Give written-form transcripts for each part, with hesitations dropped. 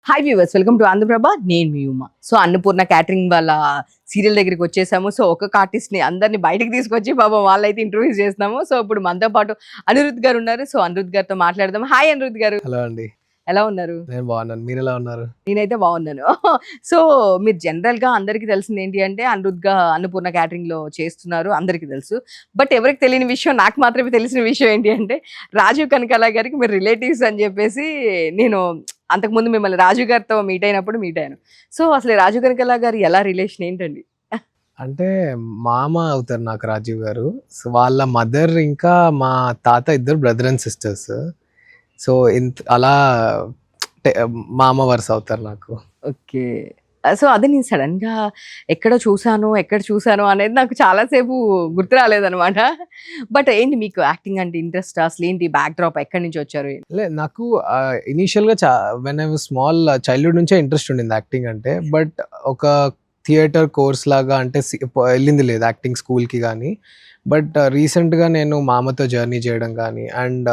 Hi viewers, welcome to Andhra Prabha. నేను మీ Uma. So Annapurna catering వాళ్ళ సీరియల్ దగ్గరికి వచ్చేసాము. సో ఒక్కొక్క ఆర్టిస్ట్ ని అందరిని బయటకు తీసుకొచ్చి పాపం వాళ్ళైతే ఇంటర్వ్యూ చేస్తున్నాము. సో ఇప్పుడు మనతో పాటు అనిరుద్ గారు ఉన్నారు. సో అనిరుద్ గారితో మాట్లాడదాం. హాయ్ అనిరుద్ గారు, హలో అండి. ఎలా ఉన్నారు? నేను బాగున్నాను. మీరెలా ఉన్నారు? నేనైతే బాగున్నాను. సో మీరు జనరల్ గా అందరికి తెలిసింది ఏంటి అంటే అనిరుద్ గా అన్నపూర్ణ క్యాటరింగ్ లో చేస్తున్నారు, అందరికీ తెలుసు. బట్ ఎవరికి తెలియని విషయం, నాకు మాత్రమే తెలిసిన విషయం ఏంటి అంటే రాజీవ్ కనకాల గారికి మీరు రిలేటివ్స్ అని చెప్పేసి నేను అంతకుముందు మిమ్మల్ని రాజు గారితో మీట్ అయినప్పుడు మీట్ అయ్యాను. సో అసలు రాజు కనకాల గారు ఎలా రిలేషన్ ఏంటండి? అంటే మామ అవుతారు నాకు రాజీవ్ గారు. సో వాళ్ళ మదర్ ఇంకా మా తాత ఇద్దరు బ్రదర్ అండ్ సిస్టర్స్. సో అలా మామ వరుస అవుతారు నాకు. ఓకే. సో అదే నేను సడన్‌గా ఎక్కడ చూసాను అనేది నాకు చాలా సేపు గుర్తు రాలేదనమాట. బట్ ఏంటి మీకు యాక్టింగ్ అంటే ఇంట్రెస్టా? అసలేంటి బ్యాక్ డ్రాప్ ఎక్కడి నుంచి వచ్చారు? నాకు ఇనీషియల్‌గా when I was small childhood నుంచే ఇంట్రెస్ట్ ఉండింది యాక్టింగ్ అంటే. బట్ ఒక థియేటర్ కోర్స్ లాగా అంటే వెళ్ళింది లేదు యాక్టింగ్ స్కూల్‌కి గానీ. బట్ రీసెంట్‌గా నేను మామతో జర్నీ చేయడం గానీ and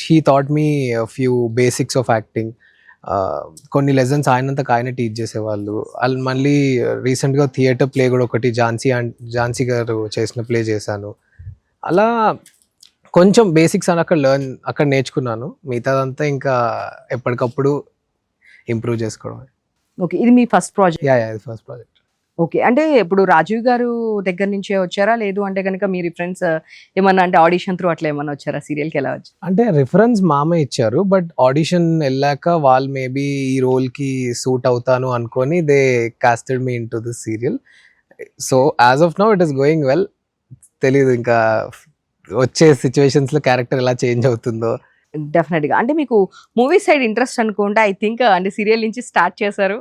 he thought me few basics of acting. కొన్ని లెసన్స్ ఆయనంతకు ఆయన టీచ్ చేసేవాళ్ళు. మళ్ళీ రీసెంట్‌గా థియేటర్ ప్లే కూడా ఒకటి ఝాన్సీ గారు చేసిన ప్లే చేశాను. అలా కొంచెం బేసిక్స్ అని అక్కడ నేర్చుకున్నాను. మిగతాదంతా ఇంకా ఎప్పటికప్పుడు ఇంప్రూవ్ చేసుకోవడమే. ఓకే. ఇది మీ ఫస్ట్ ప్రాజెక్ట్? ఇది ఫస్ట్ ప్రాజెక్ట్. ఓకే. అంటే ఇప్పుడు రాజీవ్ గారు దగ్గర నుంచే వచ్చారా? లేదు అంటే గనక మీ రిఫరెన్స్ ఏమన్నా అంటే ఆడిషన్ త్రూ అట్లా ఏమన్నా వచ్చారా? సీరియల్‌కి ఎలా వచ్చారు? అంటే రిఫరెన్స్ మామ ఇచ్చారు. బట్ ఆడిషన్ ఎళ్ళాక వాళ్ళు మేబీ ఈ రోల్‌కి సూట్ అవుతాను అనుకోని they casted me into this serial. So as of now it is going well. తెలీదు ఇంకా వచ్చే సిట్యుయేషన్స్‌లో క్యారెక్టర్ ఎలా చేంజ్ అవుతుందో. డెఫినెట్‌గా. అంటే మీకు మూవీ సైడ్ ఇంట్రెస్ట్ అనుకుంటా ఐ థింక్ అంటే సీరియల్ నుంచి స్టార్ట్ చేశారు.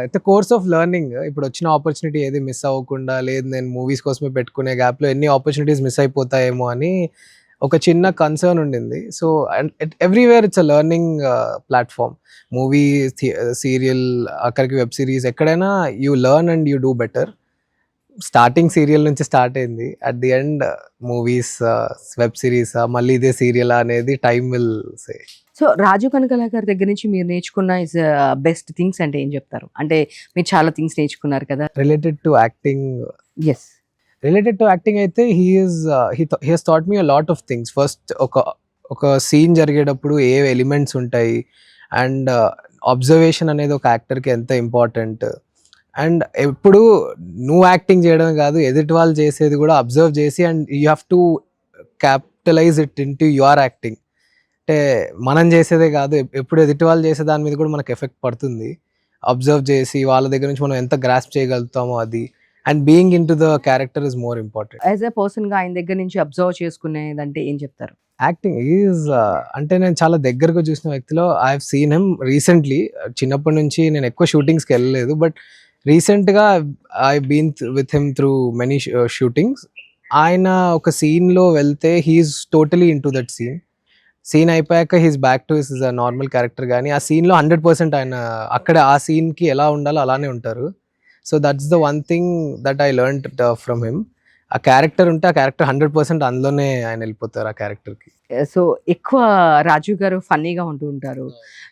It's a course of learning. ఇప్పుడు వచ్చిన ఆపర్చునిటీ ఏది మిస్ అవ్వకుండా, లేదు నేను మూవీస్ కోసమే పెట్టుకునే గ్యాప్‌లో ఎన్ని ఆపర్చునిటీస్ మిస్ అయిపోతాయేమో అని ఒక చిన్న కన్సర్న్ ఉండింది. So and everywhere it's a learning platform. Movie, serial, ఆఖరికి వెబ్ సిరీస్ ఎక్కడైనా you learn and you do better. Starting serial నుంచి స్టార్ట్ అయింది. At the end movies, web series, మళ్ళీ ఇదే సీరియలా అనేది టైమ్ విల్ సే. సో రాజు కనకాల గారి దగ్గర నుంచి మీరు నేర్చుకున్న బెస్ట్ థింగ్స్ అంటే ఏం చెప్తారు? అంటే మీరు చాలా థింగ్స్ నేర్చుకున్నారు కదా! Related to acting. Yes. Related to acting అయితే he has taught me a lot of things. First ఒక సీన్ జరిగేటప్పుడు ఏ ఎలిమెంట్స్ ఉంటాయి అండ్ అబ్జర్వేషన్ అనేది ఒక యాక్టర్‌కి ఎంత ఇంపార్టెంట్. అండ్ ఎప్పుడు నువ్వు యాక్టింగ్ చేయడమే కాదు, ఎదుటి వాళ్ళు చేసేది కూడా అబ్జర్వ్ చేసి and you have to capitalise it into your acting. అంటే మనం చేసేదే కాదు, ఎప్పుడు ఎదుటి వాళ్ళు చేసే దాని మీద కూడా మనకు ఎఫెక్ట్ పడుతుంది. అబ్జర్వ్ చేసి వాళ్ళ దగ్గర నుంచి మనం ఎంత గ్రాస్ప్ చేయగలుగుతామో అది. And being into the character is more important. As a పర్సన్‌గా ఆయన దగ్గర నుంచి అబ్జర్వ్ చేసుకునేదంటే ఏం చెప్తారు? యాక్టింగ్ ఈజ్ అంటే నేను చాలా దగ్గరగా చూసిన వ్యక్తిలో I have seen him recently. చిన్నప్పటి నుంచి నేను ఎక్కువ షూటింగ్స్‌కి వెళ్ళలేదు. బట్ రీసెంట్‌గా I been with him through many shootings. ఆయన ఒక సీన్‌లో వెళ్తే he is totally into that scene. Scene అయిపోయాక he is back to his normal character గానీ, ఆ సీన్‌లో 100% ఆయన అక్కడ ఆ సీన్‌కి ఎలా ఉండాలో అలానే ఉంటారు. So that's the one thing that I learned from him. ఆ క్యారెక్టర్ ఉంటే ఆ క్యారెక్టర్ 100% అందులోనే ఆయన వెళ్ళిపోతారు ఆ క్యారెక్టర్‌కి. సో ఎక్కువ రాజీవ్ గారు ఫన్నీగా ఉంటూ ఉంటారు.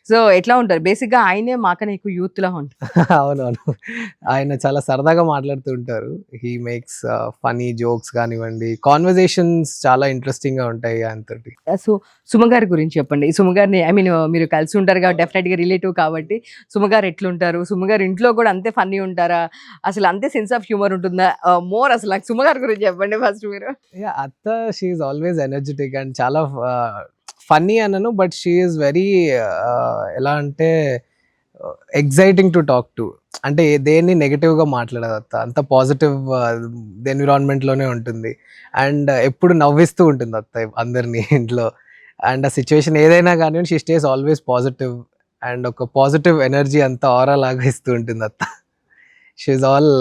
సో ఎట్లా ఉంటారు? బేసిక్‌గా ఆయనే మాకన్నా ఎక్కువ యూత్‌లా ఉంటారు. అవునవును. ఆయన చాలా సరదాగా మాట్లాడుతూ ఉంటారు. హీ మేక్స్ ఫన్నీ జోక్స్ కానివ్వండి, కాన్వర్జేషన్స్ చాలా ఇంట్రెస్టింగ్‌గా ఉంటాయి ఆయనతోటి. సో సుమ గారి గురించి చెప్పండి. సుమ గారిని ఐ మీన్ మీరు కలిసి ఉంటారు కాబట్టి డెఫినెట్‌గా రిలేటివ్ కాబట్టి సుమ గారు ఎట్లుంటారు? సుమ గారు ఇంట్లో కూడా అంతే ఫన్నీ ఉంటారా? అసలు అంతే సెన్స్ ఆఫ్ హ్యూమర్ ఉంటుందా? మోర్ అసలు నాకు సుమ గారి గురించి చెప్పండి ఫస్ట్ మీరు. అత్త she is always energetic and చాలా ఫన్నీ అనను. బట్ షీ ఈస్ వెరీ ఎలా అంటే ఎక్సైటింగ్ టు టాక్ టు. అంటే దేన్ని నెగెటివ్‌గా మాట్లాడదు అత్త. అంత పాజిటివ్ ఎన్విరాన్మెంట్‌లోనే ఉంటుంది. అండ్ ఎప్పుడు నవ్విస్తూ ఉంటుంది అత్త అందరిని ఇంట్లో. అండ్ ఆ సిట్యుయేషన్ ఏదైనా గానివ్వండి, she stays always positive. And ఒక పాజిటివ్ ఎనర్జీ అంతా ఆరా లాగా ఇస్తూ ఉంటుంది అత్త. షీ ఈస్ ఆల్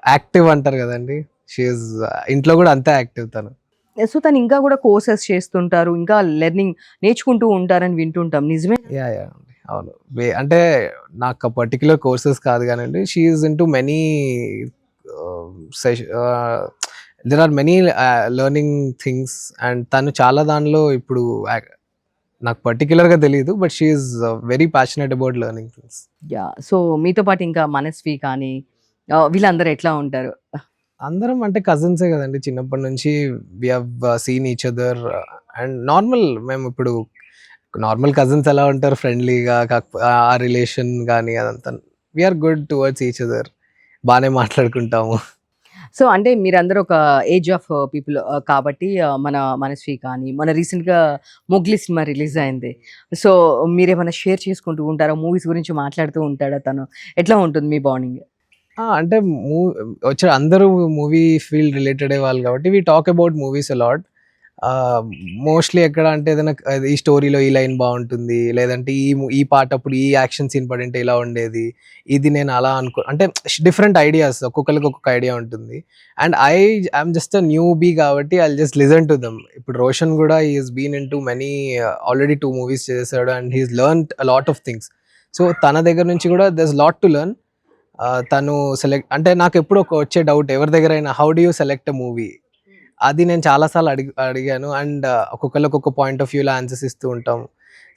యాక్టివ్ అంటారు కదండీ! షీ ఈస్ ఇంట్లో కూడా అంతే యాక్టివ్ తను. సో తను ఇంకా కూడా కోర్సెస్ చేస్తుంటారు. ఇంకా లెర్నింగ్ నేర్చుకుంటూ ఉంటారని వింటుంటాం. నిజమే? యాహ్! అవును. అంటే నాకు పర్టిక్యులర్ కోర్సెస్ కాదు గానండి. She is into many there are many learning things. And తను చాలా దానిలో ఇప్పుడు నాకు పర్టిక్యులర్గా తెలియదు, but she is very passionate about learning things. So మీతో పాటు ఇంకా మనస్వి కానీ వీళ్ళందరూ ఎట్లా ఉంటారు? అందరం అంటే కజిన్సే కదండి, చిన్నప్పటి నుంచి we have seen each other. And normal, మేము ఇప్పుడు నార్మల్ కజిన్స్ ఎలా ఉంటారు ఫ్రెండ్లీగా, కాకపోతే ఆ రిలేషన్ కానీ అదంతా we are good towards each other, బాగానే మాట్లాడుకుంటాము. సో అంటే మీరందరూ ఒక ఏజ్ ఆఫ్ పీపుల్ కాబట్టి మన మనస్వి కానీ మన రీసెంట్గా మొగ్లీ సినిమా రిలీజ్ అయింది. సో మీరేమైనా షేర్ చేసుకుంటూ ఉంటారా? మూవీస్ గురించి మాట్లాడుతూ ఉంటాడా తను? ఎట్లా ఉంటుంది మీ బాండింగ్? అంటే వచ్చే అందరూ మూవీ ఫీల్డ్ రిలేటెడే వాళ్ళు కాబట్టి we talk about movies a lot. Mostly ఎక్కడ అంటే ఏదైనా ఈ స్టోరీలో ఈ లైన్ బాగుంటుంది, లేదంటే ఈ పాట అప్పుడు ఈ యాక్షన్ సీన్ పడింటే ఇలా ఉండేది, ఇది నేను అలా అంటే డిఫరెంట్ ఐడియాస్, ఒక్కొక్కరికి ఒక్కొక్క ఐడియా ఉంటుంది. And I'm just a newbie కాబట్టి I just listen to them. ఇప్పుడు రోషన్ కూడా he's been in too many, already 2 movies చేశాడు and he's learned a lot of things. So తన దగ్గర నుంచి కూడా దెర్స్ లాట్ టు లెర్న్. తను సెలెక్ట్ అంటే నాకు ఎప్పుడు వచ్చే డౌట్ ఎవరి దగ్గర అయినా, how do you select a movie, అది నేను చాలాసార్లు అడిగాను. అండ్ ఒక్కొక్కరు ఒక్కొక్క పాయింట్ ఆఫ్ వ్యూలో ఆన్సర్స్ ఇస్తూ ఉంటాం.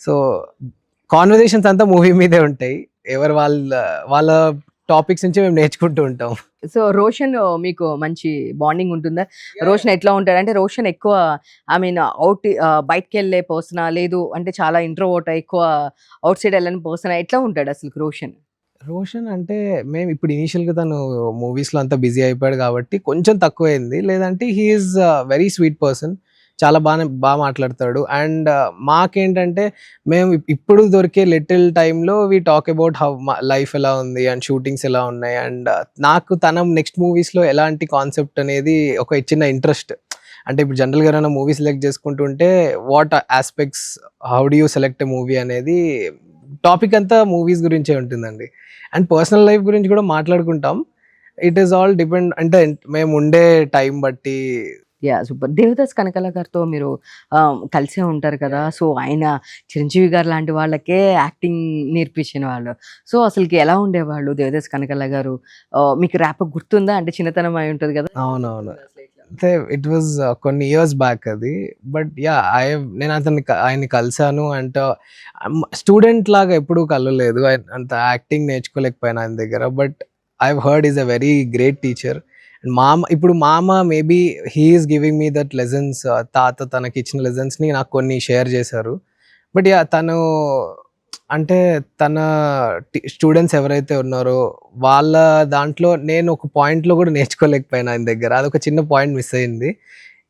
సో కాన్వర్జేషన్స్ అంతా మూవీ మీదే ఉంటాయి, ఎవరు వాళ్ళ టాపిక్స్ నుంచి మేము నేర్చుకుంటూ ఉంటాం. సో రోషన్ మీకు మంచి బాండింగ్ ఉంటుందా? రోషన్ ఎట్లా ఉంటాడు? అంటే రోషన్ ఎక్కువ ఐ మీన్ బయటకి వెళ్ళే పర్సనా, లేదు అంటే చాలా ఇంట్రోవర్ట్ ఎక్కువ అవుట్ సైడ్ వెళ్ళని పర్సనా, ఎట్లా ఉంటాడు అసలు రోషన్? రోషన్ అంటే మేము ఇప్పుడు ఇనీషియల్గా తను మూవీస్లో అంతా బిజీ అయిపోయాడు కాబట్టి కొంచెం తక్కువైంది, లేదంటే హీఈస్ వెరీ స్వీట్ పర్సన్, చాలా బాగా మాట్లాడతాడు. అండ్ మాకేంటంటే మేము ఇప్పుడు దొరికే లిటిల్ టైంలో we talk about how life ఎలా ఉంది అండ్ షూటింగ్స్ ఎలా ఉన్నాయి. అండ్ నాకు తన నెక్స్ట్ మూవీస్లో ఎలాంటి కాన్సెప్ట్ అనేది ఒక చిన్న ఇంట్రెస్ట్. అంటే ఇప్పుడు జనరల్గా ఏమైనా మూవీ సెలెక్ట్ చేసుకుంటుంటే what aspects, how do you select a movie అనేది టాపిక్ అంతా మూవీస్ గురించే ఉంటుందండి. అండ్ పర్సనల్ లైఫ్ గురించి కూడా మాట్లాడుకుంటాం. ఇట్ ఈస్ ఆల్ డిపెండ్, అంటే మేము ఉండే టైం బట్టి. సూపర్. దేవదాస్ కనకాల గారితో మీరు కలిసే ఉంటారు కదా! సో ఆయన చిరంజీవి గారు లాంటి వాళ్ళకే యాక్టింగ్ నేర్పించిన వాళ్ళు. సో అసలుకి ఎలా ఉండేవాళ్ళు దేవదాస్ కనకాల గారు? మీకు ర్యాప్ గుర్తుందా? అంటే చిన్నతనం అయి ఉంటది కదా! అవునవును. అంటే ఇట్ వాజ్ కొన్ని ఇయర్స్ బ్యాక్ అది. బట్ నేను ఆయన్ని కలిసాను. అంటే స్టూడెంట్ లాగా ఎప్పుడూ కలవలేదు. అంత యాక్టింగ్ నేర్చుకోలేకపోయాను ఆయన దగ్గర. But I heard is a very great teacher. ఇప్పుడు మామ maybe he is giving me that lessons. తాత తనకి ఇచ్చిన లెసన్స్ని నాకు కొన్ని షేర్ చేశారు. బట్ తను అంటే తన స్టూడెంట్స్ ఎవరైతే ఉన్నారో వాళ్ళ దాంట్లో నేను ఒక పాయింట్లో కూడా నేర్చుకోలేకపోయాను ఆయన దగ్గర. అదొక చిన్న పాయింట్ మిస్ అయింది.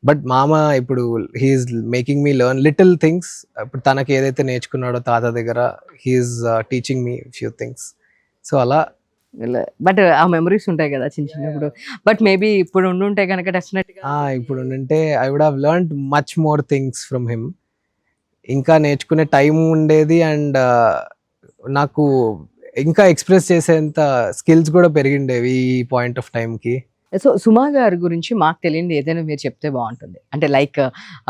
బట్ మామ ఇప్పుడు he's making me learn little things. ఇప్పుడు తనకి ఏదైతే నేర్చుకున్నాడో తాత దగ్గర, he's teaching me few things. So అలా. బట్ ఆ మెమరీస్ ఉంటాయి కదా చిన్నప్పుడు. బట్ మేబీ ఇప్పుడు ఉండుంటే కనుక డెఫినెట్‌గా ఇప్పుడు ఉంటే I would have learned much more things from him. ఇంకా నేర్చుకునే టైం ఉండేది. అండ్ నాకు ఇంకా ఎక్స్‌ప్రెస్ చేసేంత స్కిల్స్ కూడా పెరిగిండేవి ఈ పాయింట్ ఆఫ్ టైంకి. సో సుమా గారి గురించి మాకు తెలియనిది ఏదైనా మీరు చెప్తే బాగుంటుంది. అంటే లైక్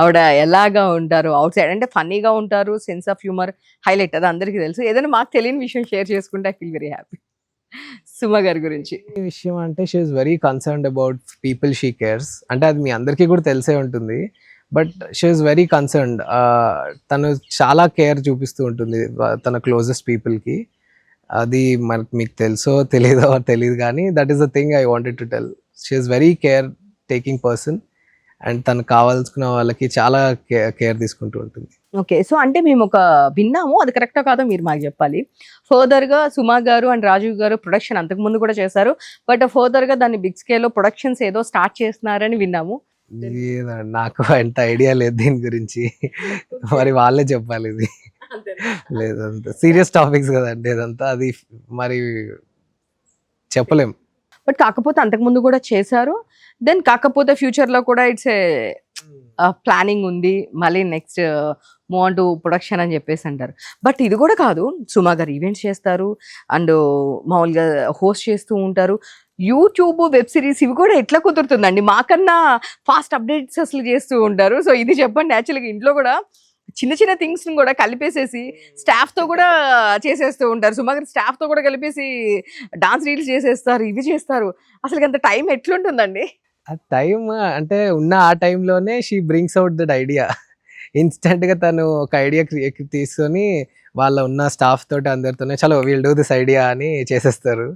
ఆవిడ ఎలాగా ఉంటారు? అవుట్ సైడ్ అంటే ఫన్నీగా ఉంటారు, సెన్స్ ఆఫ్ హ్యూమర్ హైలైట్, అది అందరికీ తెలుసు. ఏదైనా మాకు తెలియని విషయం షేర్ చేసుకుంటే ఐ ఫీల్ వెరీ హ్యాపీ సుమా గారి గురించి. ఈ విషయం అంటే she is very concerned about people she cares. అంటే అది మీ అందరికీ కూడా తెలిసే ఉంటుంది. But she is very concerned. తను చాలా కేర్ చూపిస్తూ ఉంటుంది తన క్లోజెస్ట్ పీపుల్కి. అది మీకు తెలుసో తెలియదు కానీ that is the thing I wanted to tell. She is very care taking person. And తనకు కావాల్సిన వాళ్ళకి చాలా కేర్ తీసుకుంటూ ఉంటుంది. ఓకే. సో అంటే మేము ఒక విన్నాము, అది కరెక్టా కాదో మీరు మాకు చెప్పాలి. ఫర్దర్‌గా సుమా గారు అండ్ రాజీవ్ గారు ప్రొడక్షన్ అంతకుముందు కూడా చేశారు. బట్ ఫర్దర్‌గా దాన్ని బిగ్ స్కేల్‌లో ప్రొడక్షన్స్ ఏదో స్టార్ట్ చేస్తున్నారని విన్నాము. నాకు అంత ఐడియా లేదు దీని గురించి. మరి వాళ్ళే చెప్పాలి ఇది. లేదంత సీరియస్ టాపిక్స్ కదండి ఇదంతా, అది మరి చెప్పలేం. బట్ కాకపోతే అంతకుముందు కూడా చేశారు. దెన్ కాకపోతే ఫ్యూచర్‌లో కూడా ఇట్స్ ఏ ప్లానింగ్ ఉంది. మళ్ళీ next move on to production అని చెప్పేసి అంటారు. బట్ ఇది కూడా కాదు, సుమా గారు ఈవెంట్స్ చేస్తారు అండ్ మామూలుగా హోస్ట్ చేస్తూ ఉంటారు. యూట్యూబ్, వెబ్ సిరీస్ ఇవి కూడా ఎట్లా కుదురుతుందండి? మాకన్నా ఫాస్ట్ అప్డేట్స్ అసలు చేస్తూ ఉంటారు. సో ఇది చెప్పండి. యాక్చువల్‌గా ఇంట్లో కూడా చిన్న చిన్న థింగ్స్‌ని కూడా కలిపేసేసి స్టాఫ్‌తో కూడా చేసేస్తూ ఉంటారు. సుమా గారు స్టాఫ్‌తో కూడా కలిపేసి డాన్స్ రీల్స్ చేసేస్తారు, ఇవి చేస్తారు. అసలుకి అంత టైం ఎట్లుంటుందండి? ఆ టైం అంటే ఉన్న ఆ టైంలోనే she brings out that idea. ఇన్స్టెంట్గా తను ఒక ఐడియా తీసుకొని వాళ్ళ ఉన్న స్టాఫ్ తోటి అందరితోనే చలో వీల్ డూ దిస్ ఐడియా అని చేసేస్తారు.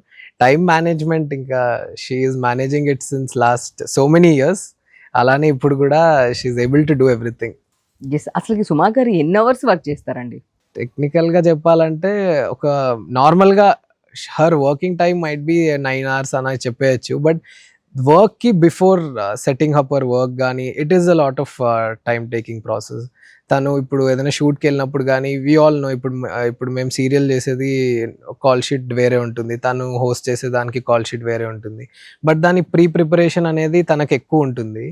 టైం మేనేజ్మెంట్ ఇంకా she's managing it since last so many years. అలానే ఇప్పుడు కూడా she's able to do everything. అసలు సుమా గారు ఎన్ని అవర్స్ వర్క్ చేస్తారండి? టెక్నికల్గా చెప్పాలంటే ఒక నార్మల్గా her working time might be 9 hours అని చెప్పేయచ్చు. బట్ వర్క్కి before setting up our work కానీ it is a lot of time taking process. తను ఇప్పుడు ఏదైనా షూట్కి వెళ్ళినప్పుడు కానీ వి ఆల్ నో ఇప్పుడు మేము సీరియల్ చేసేది కాల్ షీట్ వేరే ఉంటుంది, తను హోస్ట్ చేసే దానికి కాల్ షీట్ వేరే ఉంటుంది. బట్ దాని ప్రిపరేషన్ అనేది తనకు ఎక్కువ ఉంటుంది.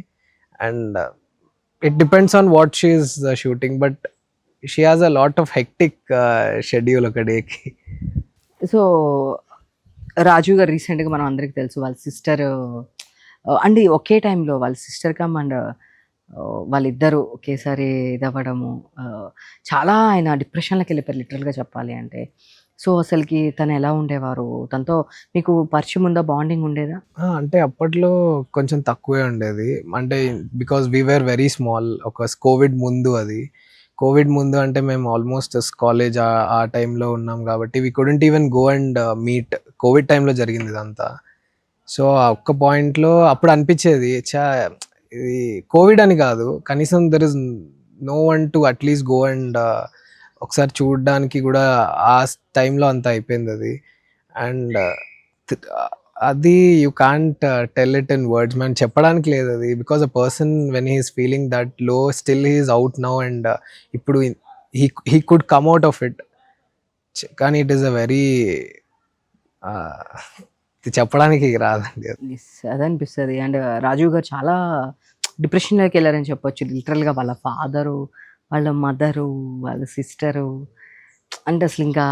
And it depends on what she is shooting. But she has a lot of hectic schedule ఒక డేకి. సో రాజు గారు రీసెంట్గా మనం అందరికి తెలుసు వాళ్ళ సిస్టర్ అండి ఒకే టైంలో వాళ్ళ సిస్టర్ కమ్ అండ్ వాళ్ళిద్దరూ ఒకేసారి ఇదవ్వడము చాలా ఆయన డిప్రెషన్లోకి వెళ్ళిపోయారు లిటరల్గా చెప్పాలి అంటే. సో అసలుకి తను ఎలా ఉండేవారు? తనతో మీకు పరిచయం ఉందా? బాండింగ్ ఉండేదా? అంటే అప్పట్లో కొంచెం తక్కువే ఉండేది. అంటే because we were very small. ఒక కోవిడ్ ముందు అది. కోవిడ్ ముందు అంటే మేము ఆల్మోస్ట్ కాలేజ్ ఆ టైంలో ఉన్నాం కాబట్టి we couldn't even go and meet. Covid టైంలో జరిగింది ఇదంతా. సో ఆ ఒక్క పాయింట్లో అప్పుడు అనిపించేది ఇది కోవిడ్ అని కాదు, కనీసం there is no one to at least go and ఒకసారి చూడడానికి కూడా ఆ టైంలో అంత అయిపోయింది అది. అండ్ అది you can't tell it in words. మనం చెప్పడానికి లేదు అది. Because a person when he's feeling that low still he's out now and ఇప్పుడు he could come out of it. కానీ ఇట్ ఈస్ అ వెరీ చెప్పడానికి రాదండి. అదనిపిస్తుంది. అండ్ రాజీవ్ గారు చాలా డిప్రెషన్లోకి వెళ్ళారని చెప్పొచ్చు. లిటరల్గా వాళ్ళ ఫాదరు, వాళ్ళ మదరు, వాళ్ళ సిస్టరు అంటే అసలు ఇంకా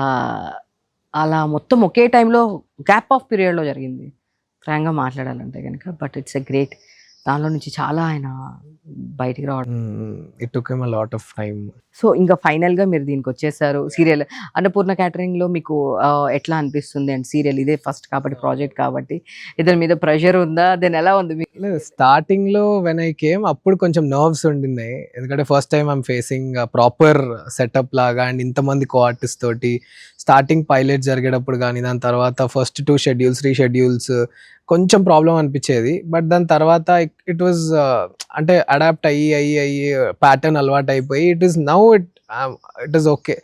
అలా మొత్తం ఒకే టైంలో గ్యాప్ ఆఫ్ పీరియడ్లో జరిగింది ఫ్రాంక్గా మాట్లాడాలంటే కనుక. But it's a great. దానిలో నుంచి చాలా ఆయన బయటికి రావడం. It took him a lot of time. So ఇంకా ఫైనల్గా మీరు దీనికి వచ్చేసారు సీరియల్ అన్నపూర్ణ క్యాటరింగ్లో. మీకు ఎట్లా అనిపిస్తుంది? అండ్ సీరియల్ ఇదే ఫస్ట్ కాబట్టి, ప్రాజెక్ట్ కాబట్టి ఇద్దరి మీద ప్రెషర్ ఉందా? దెన్ ఎలా ఉంది మీకు? లేదు, స్టార్టింగ్లో వెన్ ఐ కేమ్ అప్పుడు కొంచెం నర్వ్స్ ఉండినాయి. ఎందుకంటే first time I'm facing proper setup లాగా అండ్ ఇంతమంది కో-ఆర్టిస్ట్ తోటి. స్టార్టింగ్ పైలట్ జరిగేటప్పుడు కానీ దాని తర్వాత ఫస్ట్ 2 schedules 3 schedules కొంచెం ప్రాబ్లం అనిపించేది. బట్ దాని తర్వాత ఇట్ వాజ్ అంటే అడాప్ట్ అయ్యి ప్యాటర్న్ అలవాటు అయిపోయి it is now it is okay.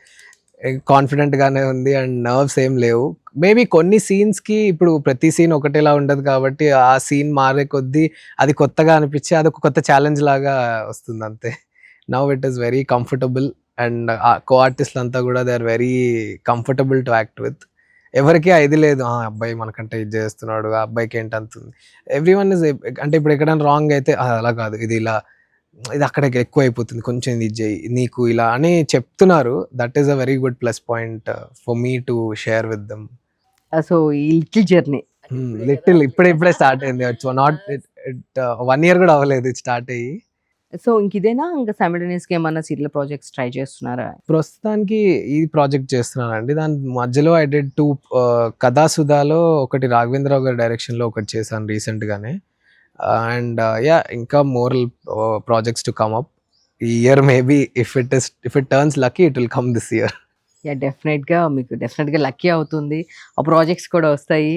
కాన్ఫిడెంట్గానే ఉంది అండ్ నర్వ్స్ ఏం లేవు. మేబీ కొన్ని సీన్స్కి ఇప్పుడు ప్రతి సీన్ ఒకటేలా ఉండదు కాబట్టి ఆ సీన్ మారే కొద్దీ అది కొత్తగా అనిపించి అదొక కొత్త ఛాలెంజ్ లాగా వస్తుంది అంతే. Now it is very comfortable and కో-ఆర్టిస్టులు అంతా కూడా they are very comfortable to act with. ఎవరికి ఇది లేదు ఆ అబ్బాయి మనకంటే ఇది చేస్తున్నాడు, ఆ అబ్బాయికి ఏంటంతుంది. ఎవ్రీ వన్ ఇస్ అంటే ఇప్పుడు ఎక్కడైనా రాంగ్ అయితే అలా కాదు, ఇది ఇలా, ఇది అక్కడ ఎక్కువ అయిపోతుంది, కొంచెం ఇది చేయి నీకు ఇలా అని చెప్తున్నారు. That is a very good plus point for me to share with them. So ఈ లిటిల్ జర్నీ లిటిల్ ఇప్పుడే స్టార్ట్ అయింది. నాట్ 1 year కూడా అవ్వలేదు ఇది స్టార్ట్ అయ్యి. సో ఇంక ఇదేనా ఇంకా సైమల్టేనియస్గా ఏమన్నా సీరియల్ ప్రాజెక్ట్స్ ట్రై చేస్తున్నారా? ప్రస్తుతానికి ఈ ప్రాజెక్ట్ చేస్తున్నానండి. దాని మధ్యలో ఐ డిడ్ 2 కథాసుధాలో ఒకటి రాఘవేంద్రరావు గారి డైరెక్షన్లో ఒకటి చేశాను రీసెంట్గానే. అండ్ ఇంకా more projects to come up ఈ year. Maybe if it turns lucky it will come this year. మీకు డెఫినెట్గా లక్కీ అవుతుంది. ఆ ప్రాజెక్ట్స్ కూడా వస్తాయి.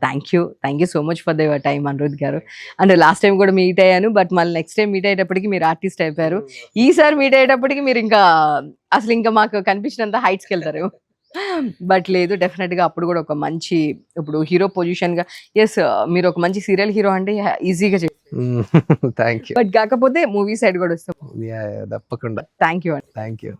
Thank you so much for your time Anirudh garu. And last time కూడా మీట్ అయ్యాను, బట్ మళ్ళీ నెక్స్ట్ టైం మీట్ అయ్యేటప్పటికి మీరు ఆర్టిస్ట్ అయిపోయారు. ఈసారి మీట్ అయ్యేటప్పటికి మీరు ఇంకా అసలు ఇంకా మాకు కనిపించినంత హైట్స్కి వెళ్తారు. బట్ లేదు, డెఫినెట్గా అప్పుడు కూడా ఒక మంచి ఇప్పుడు హీరో పొజిషన్గా మీరు ఒక మంచి సీరియల్ హీరో అంటే ఈజీగా థ్యాంక్ యూ. బట్ కాకపోతే మూవీ సైడ్ కూడా వస్తాం. తప్పకుండా. థ్యాంక్ యూ అండి. Thank you.